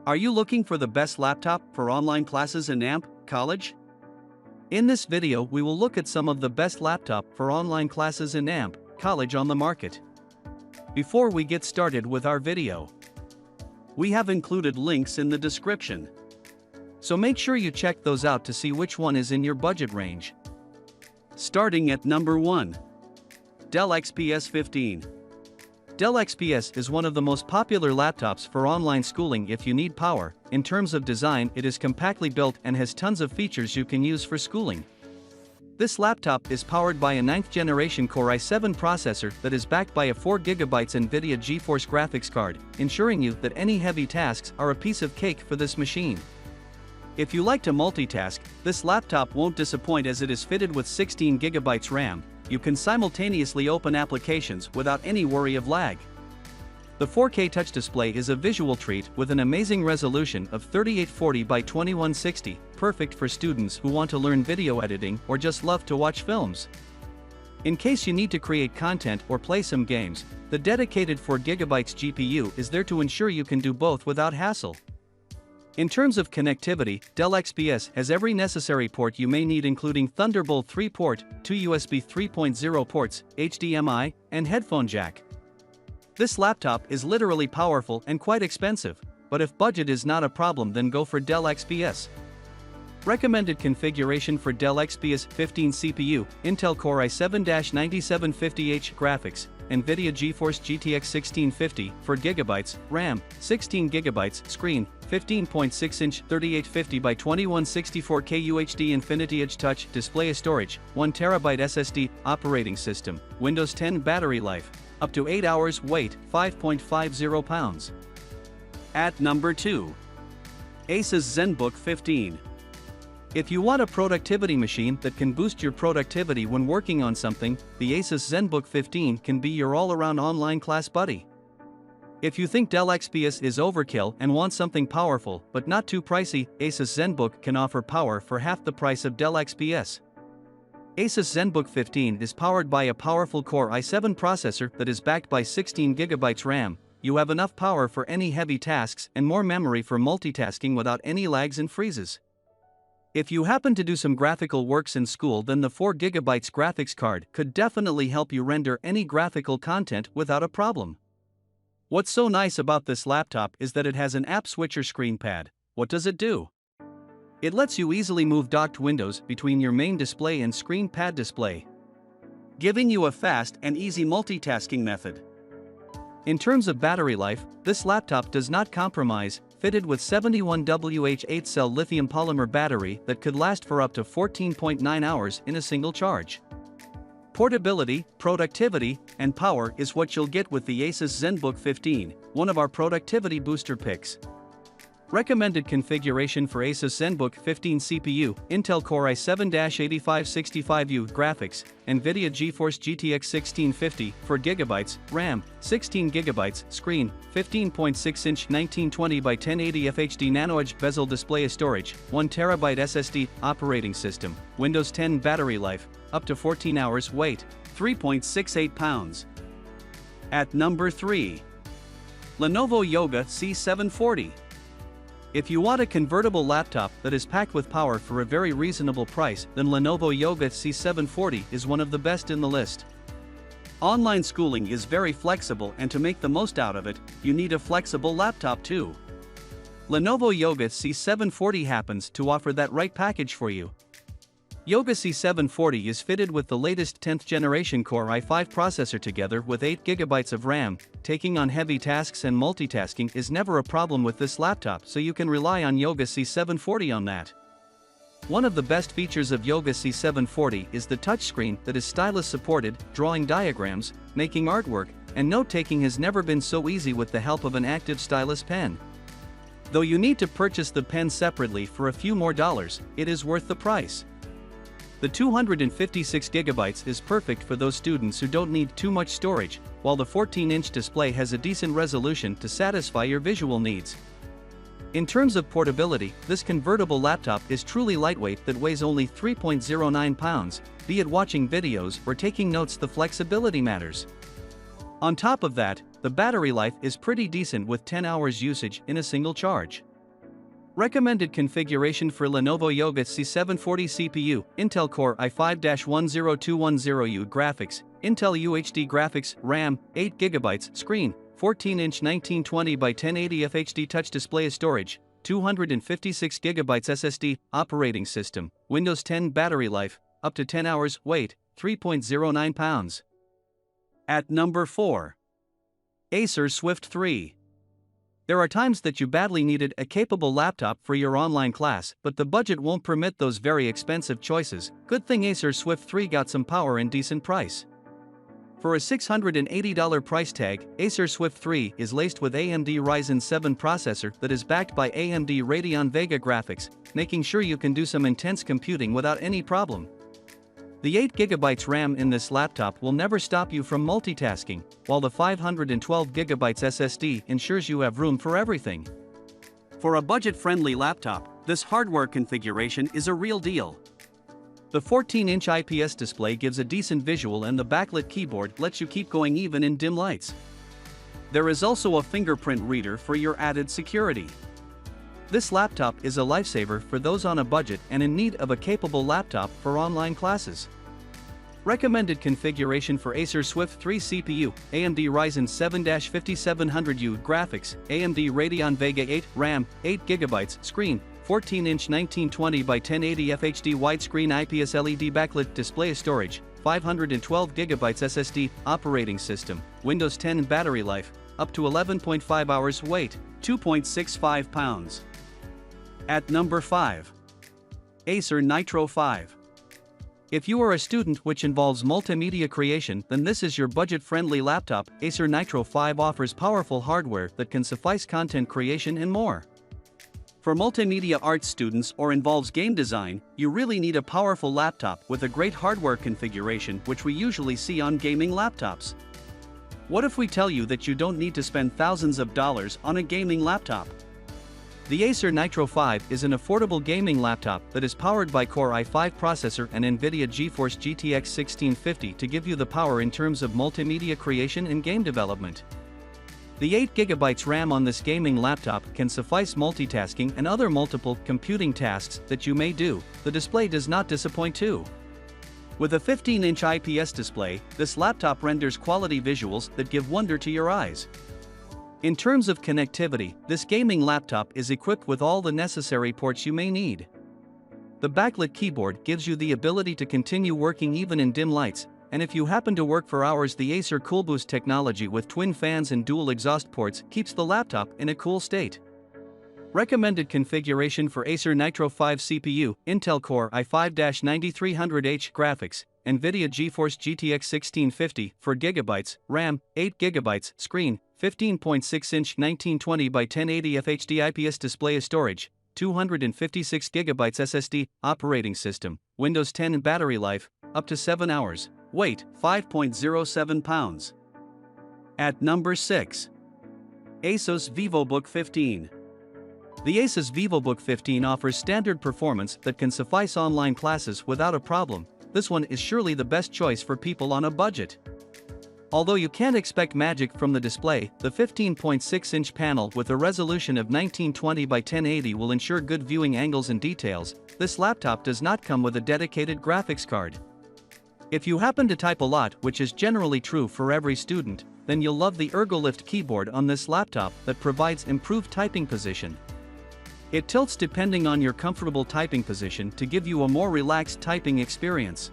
Are you looking for the best laptop for online classes in college? In this video we will look at some of the best laptop for online classes in college on the market. Before we get started with our video, we have included links in the description. So make sure you check those out to see which one is in your budget range. Starting at number 1. Dell XPS 15. Dell XPS is one of the most popular laptops for online schooling if you need power. In terms of design, it is compactly built and has tons of features you can use for schooling. This laptop is powered by a 9th generation Core i7 processor that is backed by a 4GB NVIDIA GeForce graphics card, ensuring you that any heavy tasks are a piece of cake for this machine. If you like to multitask, this laptop won't disappoint as it is fitted with 16GB RAM. You can simultaneously open applications without any worry of lag. The 4K touch display is a visual treat with an amazing resolution of 3840 by 2160, perfect for students who want to learn video editing or just love to watch films. In case you need to create content or play some games, the dedicated 4GB GPU is there to ensure you can do both without hassle. In terms of connectivity, Dell XPS has every necessary port you may need, including Thunderbolt 3 port, 2 USB 3.0 ports, HDMI, and headphone jack. This laptop is literally powerful and quite expensive, but if budget is not a problem, then go for Dell XPS. Recommended configuration for Dell XPS 15 CPU, Intel Core i7-9750H graphics, NVIDIA GeForce GTX 1650, 4GB, RAM, 16GB, screen, 15.6-inch 3850 by 2164K UHD Infinity Edge Touch display, storage, 1TB SSD, operating system, Windows 10 battery life, up to 8 hours, weight, 5.50 pounds. At number 2. Asus ZenBook 15. If you want a productivity machine that can boost your productivity when working on something, the Asus ZenBook 15 can be your all-around online class buddy. If you think Dell XPS is overkill and want something powerful but not too pricey, Asus ZenBook can offer power for half the price of Dell XPS. Asus ZenBook 15 is powered by a powerful Core i7 processor that is backed by 16GB RAM. You have enough power for any heavy tasks and more memory for multitasking without any lags and freezes. If you happen to do some graphical works in school, then the 4GB graphics card could definitely help you render any graphical content without a problem. What's so nice about this laptop is that it has an app switcher screen pad. What does it do? It lets you easily move docked windows between your main display and screen pad display, giving you a fast and easy multitasking method. In terms of battery life, this laptop does not compromise, fitted with 71Wh 8-cell lithium polymer battery that could last for up to 14.9 hours in a single charge. Portability, productivity, and power is what you'll get with the Asus ZenBook 15, one of our productivity booster picks. Recommended configuration for Asus ZenBook 15 CPU, Intel Core i7-8565U graphics, NVIDIA GeForce GTX 1650, 4GB, RAM, 16GB, screen, 15.6-inch 1920 by 1080 FHD Nano Edge bezel display, storage, 1TB SSD, operating system, Windows 10 battery life, up to 14 hours, weight, 3.68 pounds. At number 3. Lenovo Yoga C740. If you want a convertible laptop that is packed with power for a very reasonable price, then Lenovo Yoga C740 is one of the best in the list. Online schooling is very flexible, and to make the most out of it, you need a flexible laptop too. Lenovo Yoga C740 happens to offer that right package for you. Yoga C740 is fitted with the latest 10th generation Core i5 processor together with 8GB of RAM. Taking on heavy tasks and multitasking is never a problem with this laptop, so you can rely on Yoga C740 on that. One of the best features of Yoga C740 is the touchscreen that is stylus supported. Drawing diagrams, making artwork, and note-taking has never been so easy with the help of an active stylus pen. Though you need to purchase the pen separately for a few more dollars, it is worth the price. The 256GB is perfect for those students who don't need too much storage, while the 14-inch display has a decent resolution to satisfy your visual needs. In terms of portability, this convertible laptop is truly lightweight that weighs only 3.09 pounds, be it watching videos or taking notes, the flexibility matters. On top of that, the battery life is pretty decent with 10 hours usage in a single charge. Recommended configuration for Lenovo Yoga C740 CPU, Intel Core i5-10210U graphics, Intel UHD graphics, RAM, 8GB, screen, 14-inch 1920 by 1080 FHD touch display storage, 256GB SSD, operating system, Windows 10 battery life, up to 10 hours, weight, 3.09 pounds. At number 4. Acer Swift 3. There are times that you badly needed a capable laptop for your online class, but the budget won't permit those very expensive choices. Good thing Acer Swift 3 got some power and decent price. For a $680 price tag, Acer Swift 3 is laced with AMD Ryzen 7 processor that is backed by AMD Radeon Vega graphics, making sure you can do some intense computing without any problem. The 8GB RAM in this laptop will never stop you from multitasking, while the 512GB SSD ensures you have room for everything. For a budget-friendly laptop, this hardware configuration is a real deal. The 14-inch IPS display gives a decent visual and the backlit keyboard lets you keep going even in dim lights. There is also a fingerprint reader for your added security. This laptop is a lifesaver for those on a budget and in need of a capable laptop for online classes. Recommended configuration for Acer Swift 3 CPU, AMD Ryzen 7-5700U graphics, AMD Radeon Vega 8 RAM, 8GB screen, 14-inch 1920 by 1080 FHD widescreen IPS LED backlit display storage, 512GB SSD, operating system, Windows 10 battery life, up to 11.5 hours, weight, 2.65 pounds. At number 5. Acer Nitro 5. If you are a student which involves multimedia creation, then this is your budget-friendly laptop. Acer Nitro 5 offers powerful hardware that can suffice content creation and more. For multimedia arts students or involves game design, you really need a powerful laptop with a great hardware configuration which we usually see on gaming laptops. What if we tell you that you don't need to spend thousands of dollars on a gaming laptop? The Acer Nitro 5 is an affordable gaming laptop that is powered by Core i5 processor and NVIDIA GeForce GTX 1650 to give you the power in terms of multimedia creation and game development. The 8GB RAM on this gaming laptop can suffice multitasking and other multiple computing tasks that you may do. The display does not disappoint too. With a 15-inch IPS display, this laptop renders quality visuals that give wonder to your eyes. In terms of connectivity, this gaming laptop is equipped with all the necessary ports you may need. The backlit keyboard gives you the ability to continue working even in dim lights, and if you happen to work for hours, the Acer CoolBoost technology with twin fans and dual exhaust ports keeps the laptop in a cool state. Recommended configuration for Acer Nitro 5 CPU, Intel Core i5-9300H graphics, NVIDIA GeForce GTX 1650 4GB, RAM, 8GB, screen, 15.6-inch 1920 by 1080 FHD IPS display storage, 256GB SSD, operating system, Windows 10 battery life, up to 7 hours, weight, 5.07 pounds. At number 6. Asus VivoBook 15. The Asus VivoBook 15 offers standard performance that can suffice online classes without a problem. This one is surely the best choice for people on a budget. Although you can't expect magic from the display, the 15.6-inch panel with a resolution of 1920 by 1080 will ensure good viewing angles and details. This laptop does not come with a dedicated graphics card. If you happen to type a lot, which is generally true for every student, then you'll love the ErgoLift keyboard on this laptop that provides improved typing position. It tilts depending on your comfortable typing position to give you a more relaxed typing experience.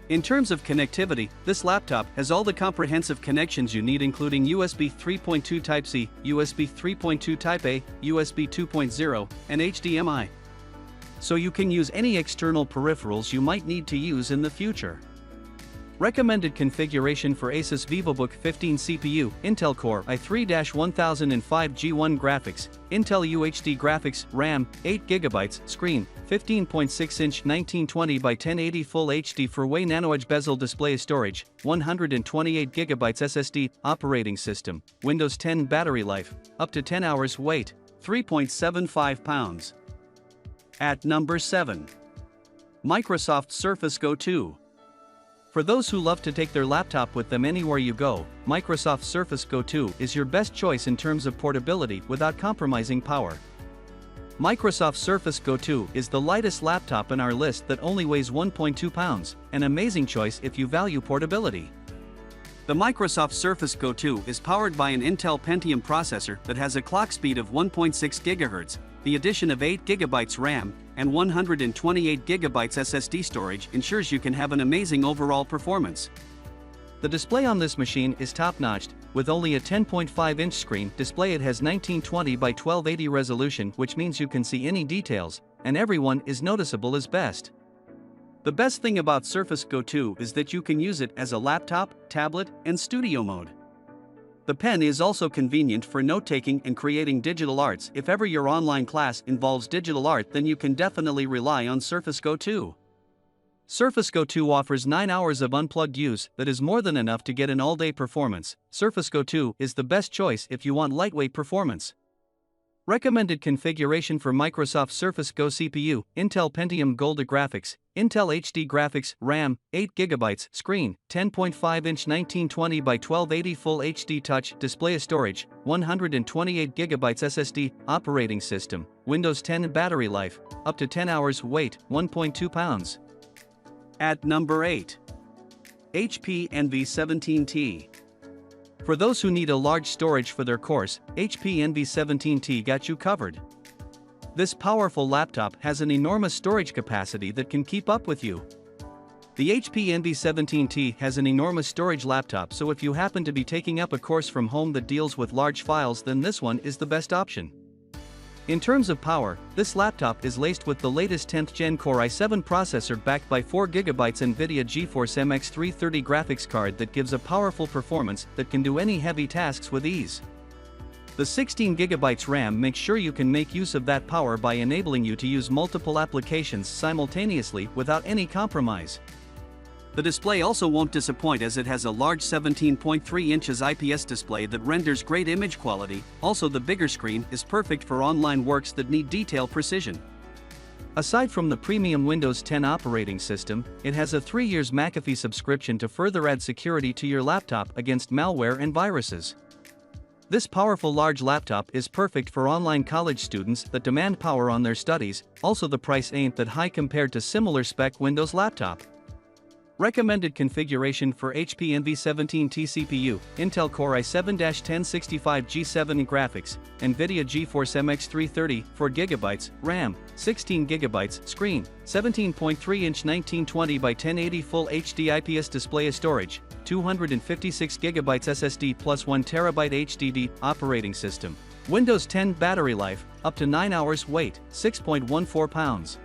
In terms of connectivity, this laptop has all the comprehensive connections you need, including USB 3.2 Type-C, USB 3.2 Type-A, USB 2.0, and HDMI. So you can use any external peripherals you might need to use in the future. Recommended configuration for Asus VivoBook 15 CPU, Intel Core i3-1005G1 graphics, Intel UHD graphics, RAM, 8GB, screen, 15.6-inch 1920 by 1080 Full HD 4-way nanoedge bezel display storage, 128GB SSD, operating system, Windows 10 battery life, up to 10 hours, weight, 3.75 pounds. At number 7. Microsoft Surface Go 2. For those who love to take their laptop with them anywhere you go, Microsoft Surface Go 2 is your best choice in terms of portability without compromising power. Microsoft Surface Go 2 is the lightest laptop in our list that only weighs 1.2 pounds, an amazing choice if you value portability. The Microsoft Surface Go 2 is powered by an Intel Pentium processor that has a clock speed of 1.6 GHz. The addition of 8 GB RAM and 128 GB SSD storage ensures you can have an amazing overall performance. The display on this machine is top-notched. With only a 10.5-inch screen display, it has 1920 by 1280 resolution, which means you can see any details, and everyone is noticeable as best. The best thing about Surface Go 2 is that you can use it as a laptop, tablet, and studio mode. The pen is also convenient for note-taking and creating digital arts. If ever your online class involves digital art, then you can definitely rely on Surface Go 2. Surface Go 2 offers 9 hours of unplugged use that is more than enough to get an all-day performance. Surface Go 2 is the best choice if you want lightweight performance. Recommended configuration for Microsoft Surface Go: CPU, Intel Pentium Gold graphics, Intel HD graphics, RAM, 8GB, screen, 10.5-inch 1920 by 1280 Full HD Touch display, storage, 128GB SSD, operating system, Windows 10 battery life, up to 10 hours, weight, 1.2 pounds. At number 8. HP Envy 17T. For those who need a large storage for their course, HP Envy 17T got you covered. This powerful laptop has an enormous storage capacity that can keep up with you. The HP Envy 17T has an enormous storage laptop, so if you happen to be taking up a course from home that deals with large files, then this one is the best option. In terms of power, this laptop is laced with the latest 10th Gen Core i7 processor backed by 4GB NVIDIA GeForce MX 330 graphics card that gives a powerful performance that can do any heavy tasks with ease. The 16GB RAM makes sure you can make use of that power by enabling you to use multiple applications simultaneously without any compromise. The display also won't disappoint, as it has a large 17.3 inches IPS display that renders great image quality. Also, the bigger screen is perfect for online works that need detail precision. Aside from the premium Windows 10 operating system, it has a 3 years McAfee subscription to further add security to your laptop against malware and viruses. This powerful large laptop is perfect for online college students that demand power on their studies. Also, the price ain't that high compared to similar spec Windows laptop. Recommended configuration for HP Envy 17T: CPU, Intel Core i7-1065G7 graphics, NVIDIA GeForce MX 330, 4GB, RAM, 16GB, screen, 17.3-inch 1920 by 1080 Full HD IPS display, storage, 256GB SSD plus 1TB HDD, operating system, Windows 10 battery life, up to 9 hours, weight, 6.14 pounds.